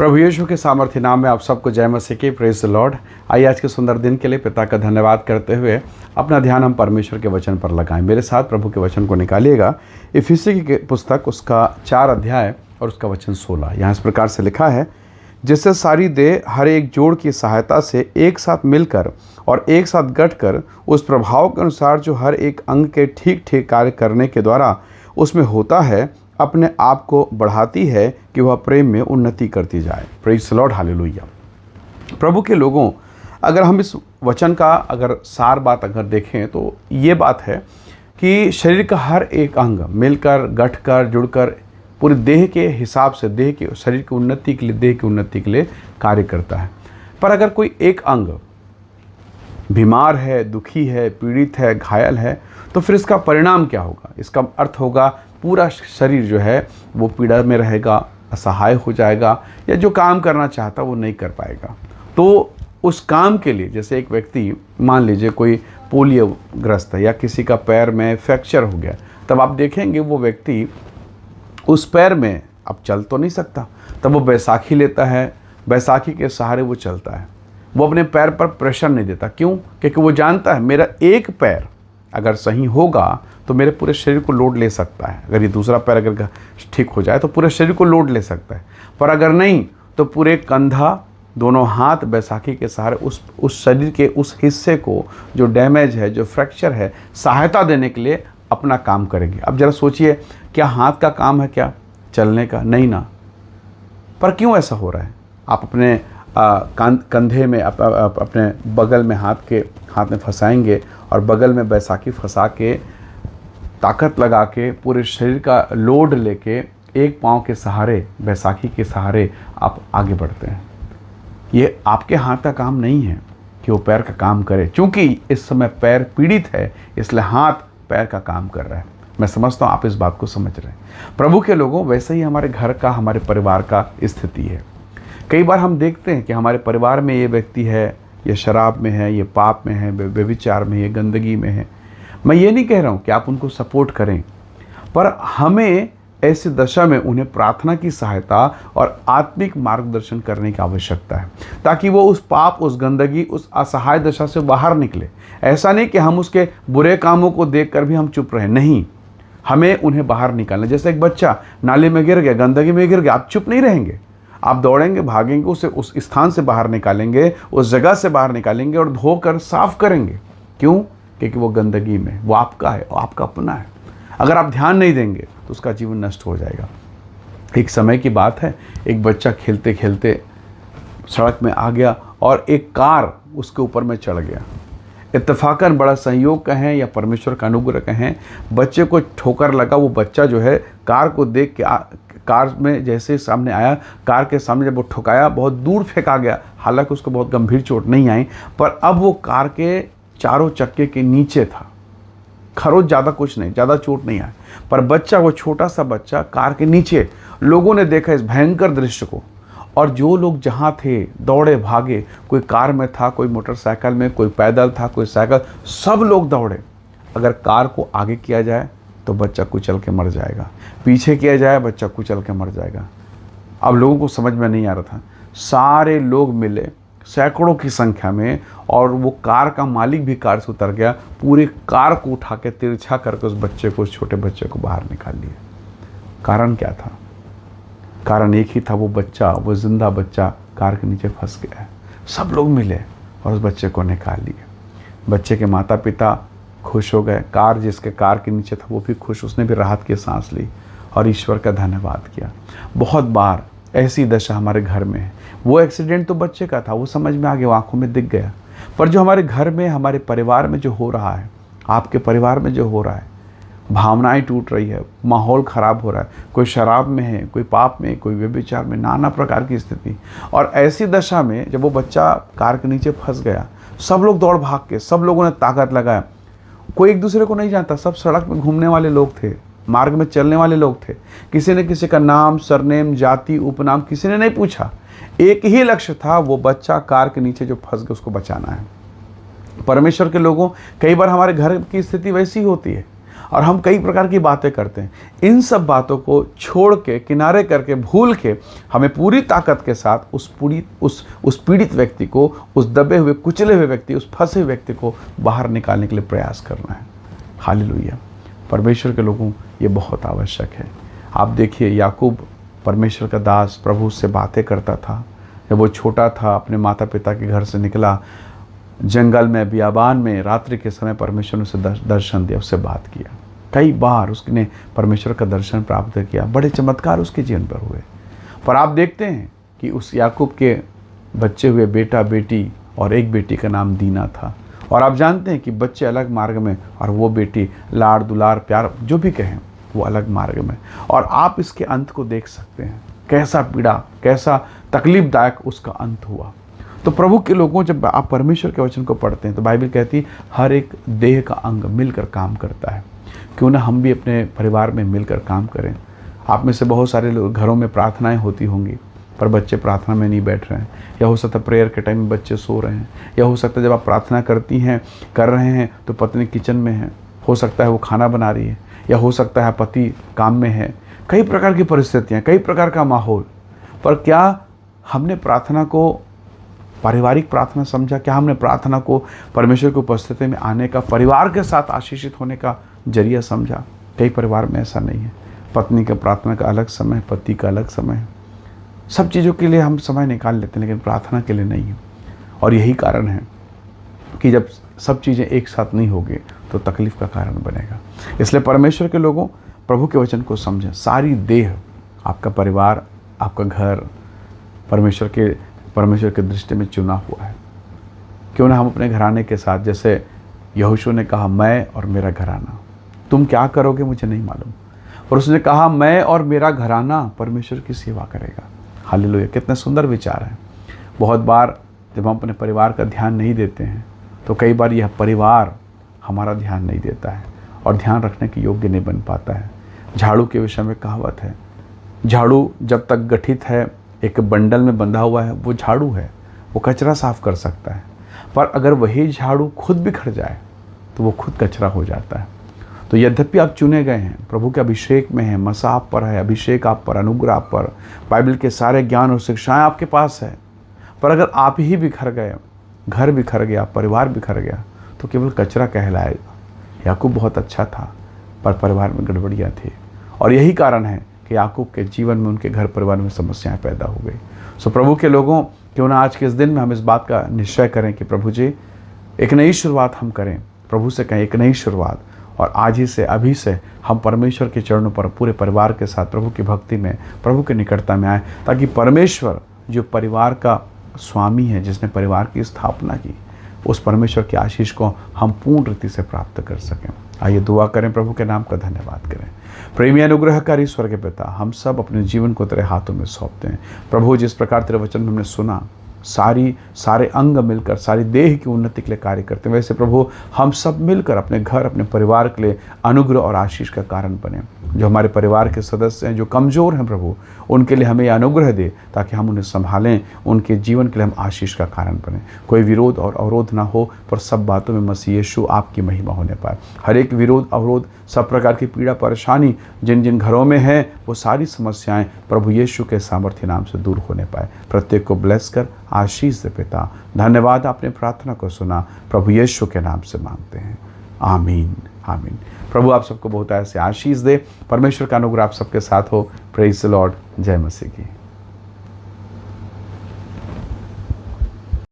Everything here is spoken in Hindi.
प्रभु यीशु के सामर्थ्य नाम में आप सबको जय मसीह की। Praise the Lord. आइए आज के सुंदर दिन के लिए पिता का धन्यवाद करते हुए अपना ध्यान हम परमेश्वर के वचन पर लगाएं। मेरे साथ प्रभु के वचन को निकालिएगा। इफिसी की पुस्तक उसका 4 अध्याय और उसका वचन 16। यहाँ इस प्रकार से लिखा है, जिससे सारी देह हर एक जोड़ की सहायता से एक साथ मिलकर और एक साथ गठकर उस प्रभाव के अनुसार जो हर एक अंग के ठीक ठीक कार्य करने के द्वारा उसमें होता है, अपने आप को बढ़ाती है कि वह प्रेम में उन्नति करती जाए। Praise the lord, hallelujah. प्रभु के लोगों, अगर हम इस वचन का अगर सार बात अगर देखें तो ये बात है कि शरीर का हर एक अंग मिलकर गठकर जुड़कर पूरी देह के हिसाब से देह के शरीर की उन्नति के लिए देह की उन्नति के लिए कार्य करता है। पर अगर कोई एक अंग बीमार है, दुखी है, पीड़ित है, घायल है, तो फिर इसका परिणाम क्या होगा? इसका अर्थ होगा पूरा शरीर जो है वो पीड़ा में रहेगा, असहाय हो जाएगा, या जो काम करना चाहता वो नहीं कर पाएगा। तो उस काम के लिए, जैसे एक व्यक्ति मान लीजिए कोई पोलियो ग्रस्त है या किसी का पैर में फ्रैक्चर हो गया, तब आप देखेंगे वो व्यक्ति उस पैर में अब चल तो नहीं सकता, तब वो बैसाखी लेता है, बैसाखी के सहारे वो चलता है। वो अपने पैर पर प्रेशर नहीं देता। क्यों? क्योंकि वो जानता है मेरा एक पैर अगर सही होगा तो मेरे पूरे शरीर को लोड ले सकता है। अगर ये दूसरा पैर अगर ठीक हो जाए तो पूरे शरीर को लोड ले सकता है, पर अगर नहीं तो पूरे कंधा, दोनों हाथ बैसाखी के सहारे उस शरीर के उस हिस्से को जो डैमेज है, जो फ्रैक्चर है, सहायता देने के लिए अपना काम करेंगे। अब ज़रा सोचिए, क्या हाथ का काम है क्या चलने का? नहीं ना। पर क्यों ऐसा हो रहा है? आप अपने कंधे में अपने बगल में हाथ में फंसाएंगे और बगल में बैसाखी फंसा के ताकत लगा के पूरे शरीर का लोड लेके एक पाँव के सहारे, बैसाखी के सहारे आप आगे बढ़ते हैं। ये आपके हाथ का काम नहीं है कि वो पैर का काम करे। चूँकि इस समय पैर पीड़ित है, इसलिए हाथ पैर का काम कर रहा है। मैं समझता हूँ आप इस बात को समझ रहे हैं। प्रभु के लोगों, वैसे ही हमारे घर का, हमारे परिवार का स्थिति है। कई बार हम देखते हैं कि हमारे परिवार में ये व्यक्ति है, ये शराब में है, ये पाप में है, व्यभिचार में, ये गंदगी में है। मैं ये नहीं कह रहा हूँ कि आप उनको सपोर्ट करें, पर हमें ऐसी दशा में उन्हें प्रार्थना की सहायता और आत्मिक मार्गदर्शन करने की आवश्यकता है, ताकि वो उस पाप, उस गंदगी, उस असहाय दशा से बाहर निकले। ऐसा नहीं कि हम उसके बुरे कामों को देखकर भी हम चुप रहे, नहीं, हमें उन्हें बाहर निकालना। जैसे एक बच्चा नाले में गिर गया, गंदगी में गिर गया, आप चुप नहीं रहेंगे, आप दौड़ेंगे, भागेंगे, उसे उस स्थान से बाहर निकालेंगे, उस जगह से बाहर निकालेंगे और धोकर साफ करेंगे। क्यों? क्योंकि वो गंदगी में, वो आपका है, आपका अपना है। अगर आप ध्यान नहीं देंगे तो उसका जीवन नष्ट हो जाएगा। एक समय की बात है, एक बच्चा खेलते खेलते सड़क में आ गया और एक कार उसके ऊपर में चढ़ गया। इत्तेफाकन, बड़ा संयोग कहें या परमेश्वर का अनुग्रह कहें, बच्चे को ठोकर लगा। वो बच्चा जो है कार को देख के कार में जैसे सामने आया, कार के सामने जब वो ठुकाया, बहुत दूर फेंका गया। हालांकि उसको बहुत गंभीर चोट नहीं आई, पर अब वो कार के चारों चक्के के नीचे था। खरोच, ज़्यादा कुछ नहीं, ज़्यादा चोट नहीं आई, पर बच्चा, वो छोटा सा बच्चा कार के नीचे। लोगों ने देखा इस भयंकर दृश्य को, और जो लोग जहाँ थे दौड़े भागे। कोई कार में था, कोई मोटरसाइकिल में, कोई पैदल था, कोई साइकिल, सब लोग दौड़े। अगर कार को आगे किया जाए तो बच्चा कुचल के मर जाएगा, पीछे किया जाए बच्चा कुचल के मर जाएगा। अब लोगों को समझ में नहीं आ रहा था। सारे लोग मिले सैकड़ों की संख्या में, और वो कार का मालिक भी कार से उतर गया। पूरी कार को उठा के तिरछा करके उस बच्चे को, उस छोटे बच्चे को बाहर निकाल लिया। कारण क्या था? कारण एक ही था, वो बच्चा, वो जिंदा बच्चा कार के नीचे फंस गया है। सब लोग मिले और उस बच्चे को निकाल लिए। बच्चे के माता पिता खुश हो गए, कार जिसके कार के नीचे था वो भी खुश, उसने भी राहत की सांस ली और ईश्वर का धन्यवाद किया। बहुत बार ऐसी दशा हमारे घर में है। वो एक्सीडेंट तो बच्चे का था, वो समझ में आ गया, आंखों में दिख गया, पर जो हमारे घर में, हमारे परिवार में जो हो रहा है, आपके परिवार में जो हो रहा है, भावनाएं टूट रही है, माहौल ख़राब हो रहा है। कोई शराब में है, कोई पाप में, कोई व्यभिचार में, नाना प्रकार की स्थिति। और ऐसी दशा में जब वो बच्चा कार के नीचे फंस गया, सब लोग दौड़ भाग के, सब लोगों ने ताकत लगाया। कोई एक दूसरे को नहीं जानता, सब सड़क में घूमने वाले लोग थे, मार्ग में चलने वाले लोग थे। किसी ने किसी का नाम, सरनेम, जाति, उपनाम किसी ने नहीं पूछा। एक ही लक्ष्य था, वो बच्चा कार के नीचे जो फंस गया उसको बचाना है। परमेश्वर के लोगों, कई बार हमारे घर की स्थिति वैसी होती है। और हम कई प्रकार की बातें करते हैं। इन सब बातों को छोड़ के, किनारे करके, भूल के हमें पूरी ताकत के साथ उस पीड़ित व्यक्ति को, उस दबे हुए, कुचले हुए व्यक्ति, उस फंसे हुए व्यक्ति को बाहर निकालने के लिए प्रयास करना है। हालेलुया। परमेश्वर के लोगों, ये बहुत आवश्यक है। आप देखिए, याकूब परमेश्वर का दास प्रभु से बातें करता था। जब वो छोटा था, अपने माता पिता के घर से निकला, जंगल में, बियाबान में, रात्रि के समय परमेश्वर ने उसे दर्शन दिया, उससे बात किया। कई बार उसने परमेश्वर का दर्शन प्राप्त किया, बड़े चमत्कार उसके जीवन पर हुए। पर आप देखते हैं कि उस याकूब के बच्चे हुए बेटा बेटी, और एक बेटी का नाम दीना था। और आप जानते हैं कि बच्चे अलग मार्ग में, और वो बेटी लाड़ दुलार प्यार जो भी कहें, वो अलग मार्ग में। और आप इसके अंत को देख सकते हैं, कैसा पीड़ा, कैसा तकलीफदायक उसका अंत हुआ। तो प्रभु के लोगों, जब आप परमेश्वर के वचन को पढ़ते हैं तो बाइबल कहती है हर एक देह का अंग मिलकर काम करता है। क्यों ना हम भी अपने परिवार में मिलकर काम करें। आप में से बहुत सारे लोग घरों में प्रार्थनाएं होती होंगी, पर बच्चे प्रार्थना में नहीं बैठ रहे हैं, या हो सकता है प्रेयर के टाइम में बच्चे सो रहे हैं, या हो सकता है जब आप प्रार्थना कर रहे हैं तो पत्नी किचन में है, हो सकता है वो खाना बना रही है, या हो सकता है पति काम में है। कई प्रकार की परिस्थितियाँ, कई प्रकार का माहौल। पर क्या हमने प्रार्थना को पारिवारिक प्रार्थना समझा? क्या हमने प्रार्थना को परमेश्वर की उपस्थिति में आने का, परिवार के साथ आशीषित होने का जरिया समझा? कई परिवार में ऐसा नहीं है। पत्नी का प्रार्थना का अलग समय है, पति का अलग समय है। सब चीज़ों के लिए हम समय निकाल लेते हैं, लेकिन प्रार्थना के लिए नहीं है। और यही कारण है कि जब सब चीज़ें एक साथ नहीं होगी तो तकलीफ का कारण बनेगा। इसलिए परमेश्वर के लोगों, प्रभु के वचन को समझें। सारी देह, आपका परिवार, आपका घर परमेश्वर के दृष्टि में चुना हुआ है। क्यों ना हम अपने घराने के साथ, जैसे यहोशू ने कहा, मैं और मेरा घराना। तुम क्या करोगे मुझे नहीं मालूम, और उसने कहा मैं और मेरा घराना परमेश्वर की सेवा करेगा। हालेलुया। कितने सुंदर विचार हैं। बहुत बार जब हम अपने परिवार का ध्यान नहीं देते हैं तो कई बार यह परिवार हमारा ध्यान नहीं देता है और ध्यान रखने के योग्य नहीं बन पाता है। झाड़ू के विषय में कहावत है, झाड़ू जब तक गठित है, एक बंडल में बंधा हुआ है, वो झाड़ू है, वो कचरा साफ कर सकता है। पर अगर वही झाड़ू खुद बिखर जाए तो वो खुद कचरा हो जाता है। तो यद्यपि आप चुने गए हैं, प्रभु के अभिषेक में हैं, मसा आप पर है, अभिषेक आप पर, अनुग्रह आप पर, बाइबल के सारे ज्ञान और शिक्षाएं आपके पास है, पर अगर आप ही बिखर गए, घर बिखर गया, परिवार बिखर गया, तो केवल कचरा कहलाएगा। याकूब बहुत अच्छा था, पर परिवार में गड़बड़ियाँ थी, और यही कारण है कि याकूब के जीवन में, उनके घर परिवार में समस्याएं पैदा हो गई। सो प्रभु के लोगों, क्यों ना आज के इस दिन में हम इस बात का निश्चय करें कि प्रभु जी, एक नई शुरुआत हम करें। प्रभु से कहें एक नई शुरुआत, और आज ही से, अभी से हम परमेश्वर के चरणों पर पूरे परिवार के साथ प्रभु की भक्ति में, प्रभु की निकटता में आए, ताकि परमेश्वर जो परिवार का स्वामी है, जिसने परिवार की स्थापना की, उस परमेश्वर की आशीष को हम पूर्ण रीति से प्राप्त कर सकें। आइए दुआ करें, प्रभु के नाम का धन्यवाद करें। प्रेमी अनुग्रहकारी स्वर्ग के पिता, हम सब अपने जीवन को तेरे हाथों में सौंपते हैं। प्रभु, जिस प्रकार तेरे वचन हमने सुना, सारे अंग मिलकर सारी देह की उन्नति के लिए कार्य करते हैं, वैसे प्रभु हम सब मिलकर अपने घर, अपने परिवार के लिए अनुग्रह और आशीष का कारण बने। जो हमारे परिवार के सदस्य हैं, जो कमज़ोर हैं प्रभु, उनके लिए हमें अनुग्रह दे, ताकि हम उन्हें संभालें, उनके जीवन के लिए हम आशीष का कारण बने। कोई विरोध और अवरोध ना हो, पर सब बातों में मसीह यीशु आपकी महिमा होने पाए। हर एक विरोध, अवरोध, सब प्रकार की पीड़ा, परेशानी जिन जिन घरों में है, वो सारी समस्याएं प्रभु यीशु के सामर्थ्य नाम से दूर होने पाए। प्रत्येक को ब्लेस कर आशीष दे पिता। धन्यवाद, आपने प्रार्थना को सुना, प्रभु यीशु के नाम से मांगते हैं, आमीन आमीन। प्रभु आप सबको बहुत ऐसे आशीष दे। परमेश्वर का अनुग्रह आप सबके साथ हो। Praise the Lord. जय मसीह की।